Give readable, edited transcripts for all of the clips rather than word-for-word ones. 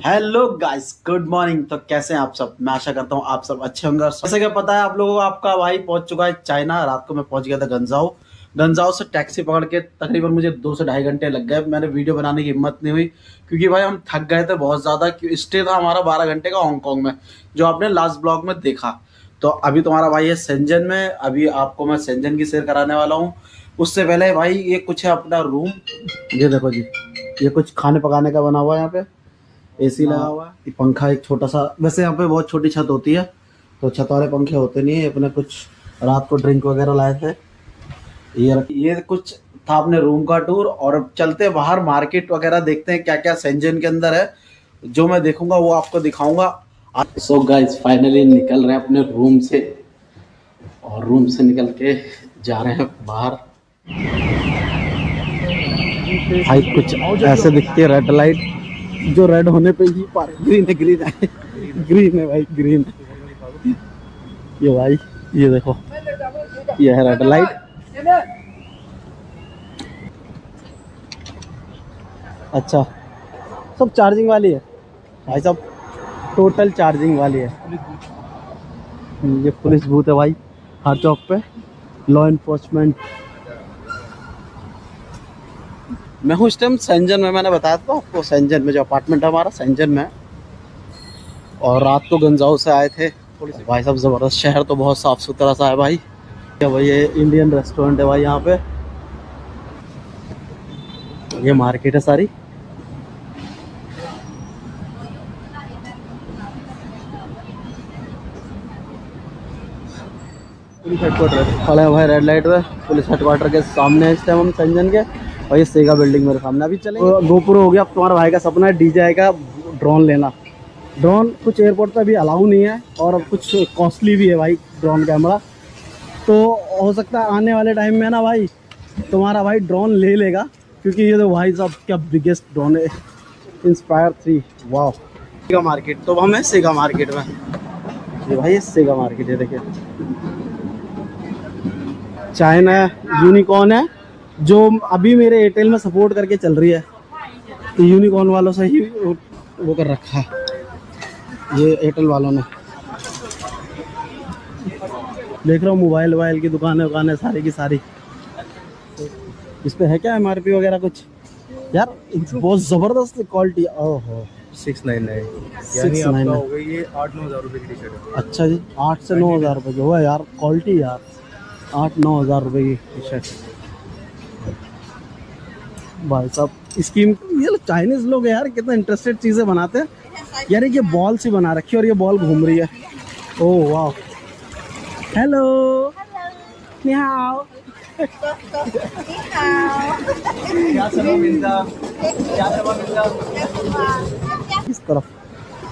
Hello guys, good morning. तो कैसे हैं आप सब? मैं आशा करता हूँ आप सब अच्छे होंगे। और जैसे कि पता है आप लोगों को, आपका भाई पहुंच चुका है चाइना। रात को मैं पहुंच गया था गंजाओ। गंजाओ से टैक्सी पकड़ के तकरीबन मुझे 2 से ढाई घंटे लग गए। मैंने वीडियो बनाने की हिम्मत नहीं हुई क्योंकि भाई हम थक गए थे बहुत ज़्यादा। स्टे था हमारा 12 घंटे का हांगकांग में, जो आपने लास्ट ब्लॉग में देखा। तो अभी तुम्हारा भाई है शेंजन में। अभी आपको मैं शेंजन की सैर कराने वाला हूँ। उससे पहले भाई ये कुछ है अपना रूम। ये देखो जी, ये कुछ खाने पकाने का बना हुआ है। यहाँ पे एसी लगा हुआ है, ये पंखा एक छोटा सा। वैसे यहाँ पे बहुत छोटी छत होती है तो छत वाले पंखे होते नहीं है। अपने कुछ रात को ड्रिंक वगैरह लाए थे। ये कुछ था अपने रूम का टूर। और अब चलते हैं बाहर, मार्केट वगैरह देखते हैं क्या क्या शेंजन के अंदर है। जो मैं देखूंगा वो आपको दिखाऊंगा। सो गाइस, फाइनली निकल रहे हैं अपने रूम से। और रूम से निकल के जा रहे हैं बाहर। भाई कुछ ऐसे दिखती है रेड लाइट, जो रेड होने पे ही पार। ग्रीन है, ग्रीन है, ग्रीन है भाई, ग्रीन है। ये भाई, ये देखो, ये है रेड लाइट। अच्छा, सब चार्जिंग वाली है भाई साहब, टोटल चार्जिंग वाली है। ये पुलिस बूथ है भाई हर चौक पे, लॉ इन्फोर्समेंट। मैं हूँ इस टाइम शेंजन में। मैंने बताया था आपको, शेंजन में जो अपार्टमेंट है हमारा, शेंजन में। और रात को गंजाओ से आए थे भाई साहब। ज़बरदस्त शहर, तो बहुत साफ़ सुथरा सा है भाई। क्या भाई, ये इंडियन रेस्टोरेंट है भाई यहाँ पे। ये मार्केट है सारी। पुलिस हेडक्वार्टर खड़े हैं भाई रेड लाइट पे। पुलिस हेडक्वार्टर के सामने है इस टाइम हम शेंजन के। और ये सेगा बिल्डिंग मेरे सामने। अभी चले गोपुरो हो गया। अब तुम्हारा भाई का सपना है DJI का ड्रोन लेना। ड्रोन कुछ एयरपोर्ट पे अभी अलाउ नहीं है और कुछ कॉस्टली भी है भाई ड्रोन कैमरा। तो हो सकता है आने वाले टाइम में ना भाई तुम्हारा भाई ड्रोन ले लेगा। क्योंकि ये तो भाई साहब क्या बिगेस्ट ड्रोन है, इंस्पायर 3। वाह, सेगा मार्केट। तो हम है सेगा मार्केट में। ये भाई ये सेगा मार्केट है, देखिए। चाइना यूनिकॉर्न है, जो अभी मेरे एयरटेल में सपोर्ट करके चल रही है। तो यूनिकॉर्न वालों से ही वो कर रखा है ये एयरटेल वालों ने। देख रहा हूँ मोबाइल की दुकानें सारी की सारी। इस पे है क्या MRP वगैरह कुछ? यार बहुत ज़बरदस्त क्वालिटी। ओहो, 699 यानी 699 आपका हो गई ये 8-9 हज़ार रुपये की टी शर्ट है। अच्छा जी, 8 से 9 हज़ार रुपये की हुआ यार क्वालिटी। यार 8-9 हज़ार रुपये की टी शर्ट भाई साहब। स्कीम, ये चाइनीज लोग है यार, कितना इंटरेस्टेड चीज़ें बनाते हैं यार। ये बॉल सी बना रखी है और ये बॉल घूम रही है। ओह वाह, हेलो, ni hao। इस तरफ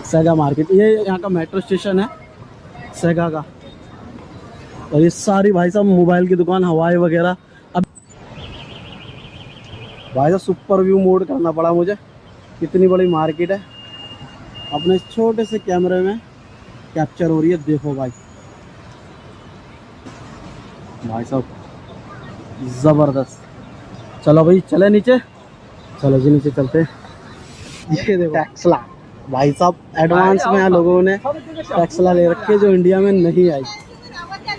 सेगा मार्केट, ये यहाँ का मेट्रो स्टेशन है सेगा का। और ये सारी भाई साहब मोबाइल की दुकान, हवाई वगैरह। अब भाई साहब सुपर व्यू मोड करना पड़ा मुझे, कितनी बड़ी मार्केट है अपने छोटे से कैमरे में कैप्चर हो रही है। देखो भाई, भाई साहब ज़बरदस्त। चलो भाई चले नीचे, चलो जी नीचे चलते हैं। ये देखो टेक्सला भाई साहब, एडवांस में है। लोगों ने टेक्सला ले रखी है जो इंडिया में नहीं आई।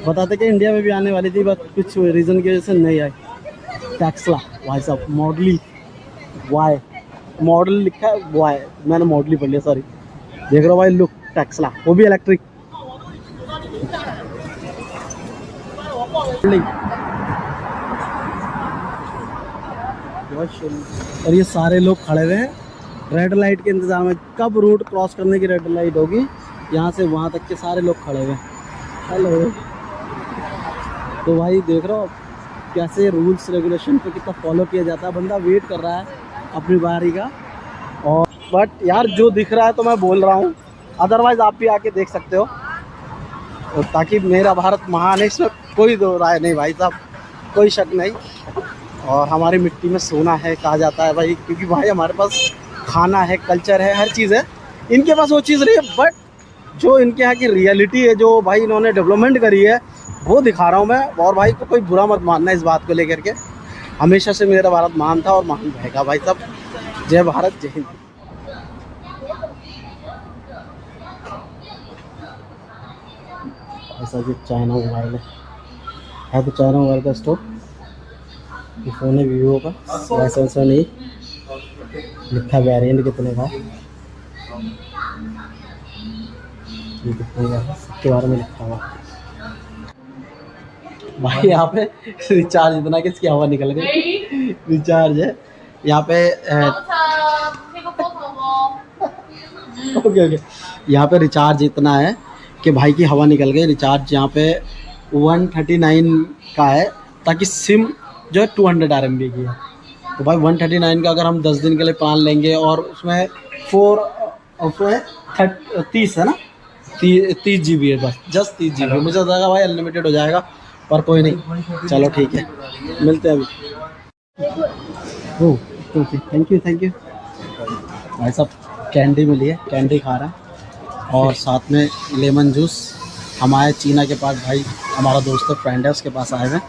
बताते कि इंडिया में भी आने वाली थी, बट कुछ रीज़न की वजह से नहीं आई। टेक्सला भाई साहब, मॉडली वाई, मॉडल लिखा है वाई, मैंने मॉडली पढ़ लिया, सॉरी। देख रहा हूँ भाई लुक, टेक्सला, वो भी इलेक्ट्रिक। और ये सारे लोग खड़े हुए हैं रेड लाइट के इंतज़ार में। कब रूट क्रॉस करने की रेड लाइट होगी, यहाँ से वहाँ तक के सारे लोग खड़े हुए हैं। हेलो। तो भाई देख रहा हो कैसे रूल्स रेगुलेशन पे कितना फॉलो किया जाता है। बंदा वेट कर रहा है अपनी बारी का। और बट यार जो दिख रहा है तो मैं बोल रहा हूँ, अदरवाइज़ आप भी आके देख सकते हो। और ताकि मेरा भारत महान है, इसमें कोई दो राय नहीं भाई साहब, कोई शक नहीं। और हमारी मिट्टी में सोना है कहा जाता है भाई, क्योंकि भाई हमारे पास खाना है, कल्चर है, हर चीज़ है। इनके पास वो चीज़ नहीं है, बट जो इनके यहाँ की रियलिटी है, जो भाई इन्होंने डेवलपमेंट करी है, वो दिखा रहा हूँ मैं। और भाई को कोई बुरा मत मानना इस बात को लेकर के। हमेशा से मेरा भारत महान था और महान रहेगा भाई साहब। जय भारत, जय हिंद। साहब ये चाइना मोबाइल है तो चाइना मोबाइल का स्टोर। ये फ़ोन है वीवो का, वैसा वैसा नहीं, लिखा वेरिएंट कितने का, ये कितने का है सबके बारे में लिखा हुआ। भाई यहाँ पे रिचार्ज इतना कि इसकी हवा निकल गई। रिचार्ज है यहाँ पे ओके ओके, यहाँ पे रिचार्ज इतना है कि भाई की हवा निकल गई। रिचार्ज यहाँ पे 139 का है, ताकि सिम जो है 200 RMB की है। तो भाई 139 का अगर हम 10 दिन के लिए प्लान लेंगे और उसमें 30 है ना, 30 GB है, बस जस्ट 30 GB। मुझे लगा भाई अनलिमिटेड हो जाएगा, पर कोई नहीं, चलो ठीक है, मिलते हैं अभी। ओह थैंक यू भाई साहब। कैंडी मिली है, कैंडी खा रहा है, और साथ में लेमन जूस। हम आए चीना के पास, भाई हमारा दोस्त है, फ्रेंड है, उसके पास आए हैं।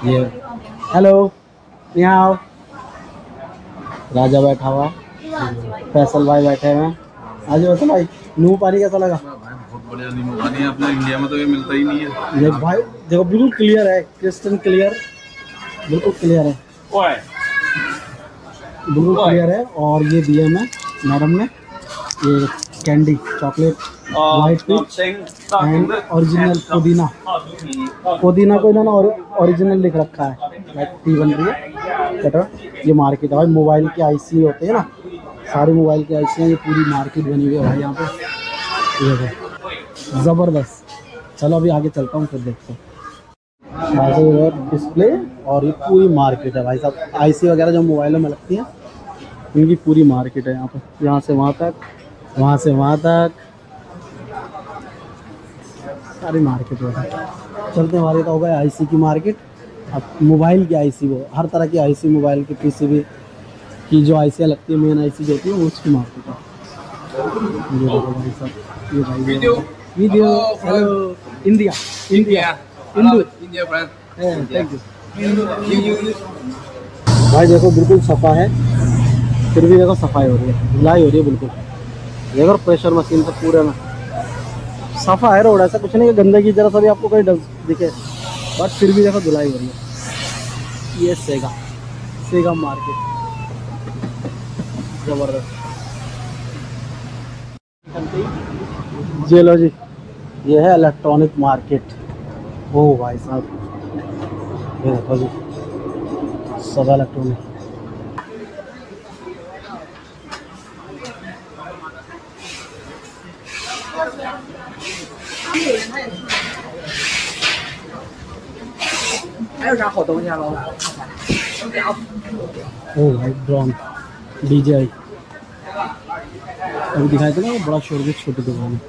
ये हेलो यहाँ राजा बैठा हुआ, फैसल भाई बैठे हुए हैं। आज फैसल भाई नींबू पानी कैसा लगा? बहुत बढ़िया नींबू पानी है, अपने इंडिया में तो ये मिलता ही नहीं है। ये भाई देखो बिल्कुल क्लियर है, क्रिस्टल क्लियर, बिल्कुल क्लियर है, बिल्कुल क्लियर है। और ये दिए में मैडम ने ये candy chocolate white peach and original पुदीना। पुदीना को इन्होंने ओरिजिनल लिख रखा है, लाइक टी बन रही है कटर। ये मार्केट है भाई, मोबाइल के आईसी होते हैं ना, सारे मोबाइल के आईसी हैं, ये पूरी मार्केट बनी हुई है भाई यहाँ पे। ये देखो ज़बरदस्त। चलो अभी आगे चलता हूँ, फिर देखते हैं। डिस्प्ले और ये पूरी मार्केट है भाई साहब। आईसी वगैरह जो मोबाइलों में लगती हैं, इनकी पूरी मार्केट है यहाँ पे, यहाँ से वहाँ तक, वहाँ से वहाँ तक, सारी मार्केट है। चलते हैं, हमारे तो होगा आईसी की मार्केट। अब मोबाइल की आईसी, वो हर तरह की आईसी, मोबाइल की पीसीबी की जो आईसी लगती है, मेन आईसी जो होती है, वो उसकी मार्केट है। ये देखो भाई साहब, ये भाई video hello India thank you भाई। देखो बिल्कुल सफ़ा है, फिर भी देखो सफाई हो रही है, धुलाई हो रही है बिल्कुल। देखो प्रेशर मशीन से पूरे में सफ़ा है रोड, ऐसा कुछ नहीं कि गंदगी जरा सा भी आपको कहीं दिखे, बट फिर भी देखो धुलाई हो रही है। ये सेगा मार्केट, ज़बरदस्त। लो जी, ये है इलेक्ट्रॉनिक मार्केट। ओ भाई साहब, ये देखो जी, सब इलेक्ट्रॉनिक। ओ भाई ड्रोन DJI, अभी दिखाई था ना, बड़ा शोर की छोटी दुकान है।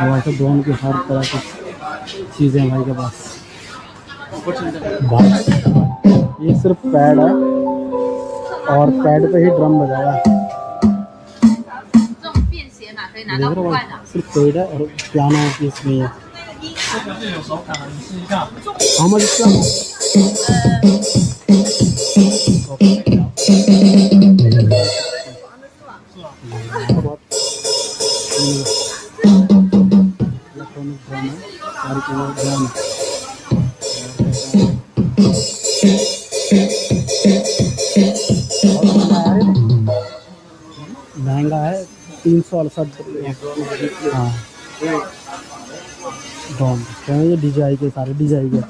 और ऐसे ड्रोन की हर तरह की चीज़ें हैं भाई के पास। भाई ये सिर्फ पैड है, और पैड पे ही ड्रम बजा हुआ है। देख रहे हो भाई, सिर्फ पैड है और पियानो इसमें है। How much is that? महंगा है 368 रुपये। हाँ ड्रोन ये DJI के, सारे DJI के।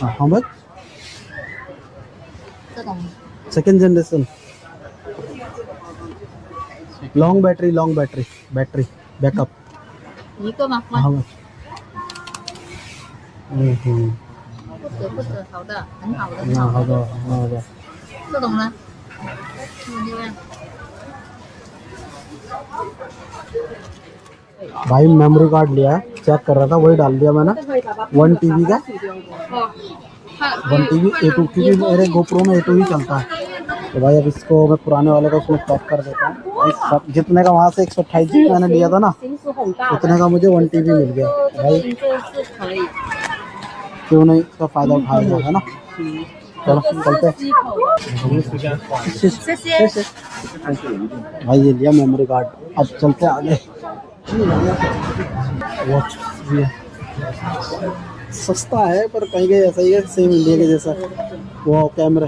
हाँ भाई second generation, long battery backup. हाँ भाई भाई मेमोरी कार्ड लिया है, चेक कर रहा था, वही डाल दिया मैंने। 1 TB का, 1 TB A2, क्योंकि मेरे GoPro में A2 ही चलता है। तो भाई अब इसको मैं पुराने वाले का उसमें पैक कर देता हूँ। जितने का वहाँ से 128 GB मैंने लिया था ना, उतने का मुझे 1 TB मिल गया भाई। क्यों नहीं, इसका फ़ायदा उठाया जाएगा ना। चलो चलते भाई, ये लिया मेमोरी कार्ड, अब चलते आगे। वॉच भी है, सस्ता है पर कहीं कहीं ऐसा ही है सेम इंडिया के जैसा। वो कैमरा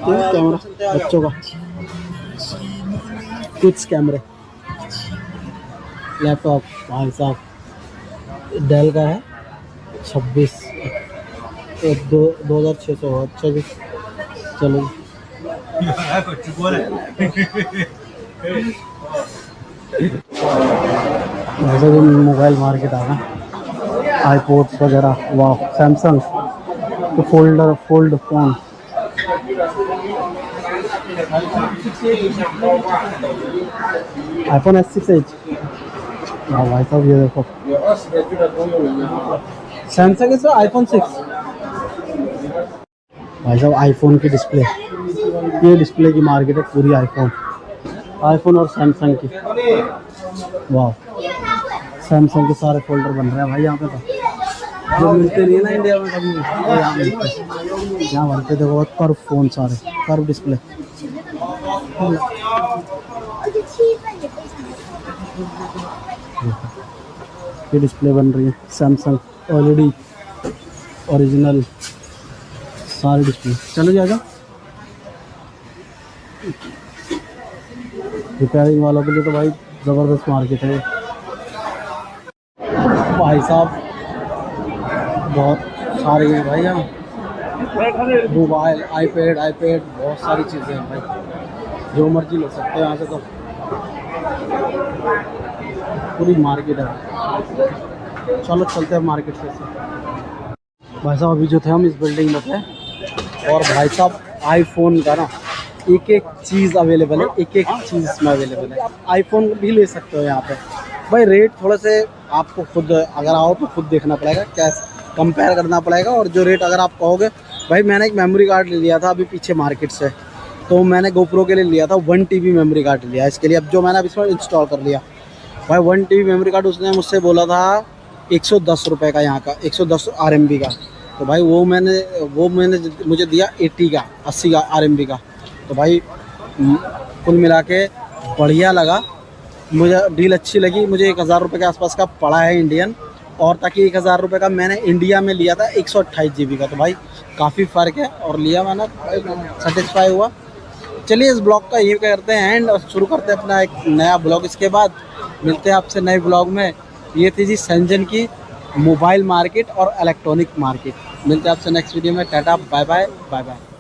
कैमरा बच्चों का, किड्स कैमरे। लैपटॉप भाई साहब डेल का है 26 2600। अच्छा जी चलो वैसे भी मोबाइल मार्केट आ गया, आईपोड्स वगैरह। वाह सैमसंग तो fold phone. IPhone S6 as. हाँ भाई साहब ये देखो सैमसंग है आईफोन 6। भाई साहब आईफोन की डिस्प्ले, ये डिस्प्ले की मार्केट है पूरी आईफोन और सैमसंग की। वाह सैमसंग के सारे फोल्डर बन रहे हैं भाई यहाँ पे, तो जो मिलते नहीं है ना इंडिया में कभी, यहाँ मिलते हैं। यहाँ बनते देखो कर्व फोन, सारे कर्व डिस्प्ले। ये डिस्प्ले बन रही है सैमसंग ऑलरेडी ओरिजिनल सारे डिस्प्ले। चलो जा जाओ, रिपेयरिंग वालों के लिए तो भाई ज़बरदस्त मार्केट है भाई साहब। बहुत सारे हैं भाई यहाँ, मोबाइल आईपैड बहुत सारी चीज़ें हैं भाई, जो मर्जी ले सकते हो यहाँ से। तो पूरी मार्केट है। चलो चलते हैं मार्केट से। भाई साहब अभी जो थे हम इस बिल्डिंग में थे, और भाई साहब आईफोन का ना एक एक चीज़ अवेलेबल है, एक एक चीज़ इसमें अवेलेबल है। आप आईफोन भी ले सकते हो यहाँ पे भाई। रेट थोड़े से आपको खुद अगर आओ तो खुद देखना पड़ेगा, क्या कंपेयर करना पड़ेगा। और जो रेट अगर आप कहोगे भाई, मैंने एक मेमोरी कार्ड ले लिया था अभी पीछे मार्केट से, तो मैंने GoPro के लिए लिया था 1 TB मेमोरी कार्ड लिया इसके लिए। अब जो मैंने अब इसमें इंस्टॉल कर लिया भाई 1 TB मेमोरी कार्ड, उसने मुझसे बोला था 110 रुपये का, यहाँ का 110 RMB का। तो भाई वो मैंने मुझे दिया 80 का RMB का। तो भाई कुल मिला के बढ़िया लगा, मुझे डील अच्छी लगी। मुझे 1000 रुपये के आसपास का पड़ा है इंडियन, और ताकि 1000 रुपये का मैंने इंडिया में लिया था 128 GB का। तो भाई काफ़ी फ़र्क है, और लिया मैंने, सेटिस्फाई हुआ। चलिए इस ब्लॉग का ये करते हैं एंड, और शुरू करते हैं अपना एक नया ब्लॉग। इसके बाद मिलते हैं आपसे नए ब्लॉग में। ये थी जी शंजन की मोबाइल मार्केट और इलेक्ट्रॉनिक मार्केट। मिलते हैं आपसे नेक्स्ट वीडियो में। Tata bye bye bye bye.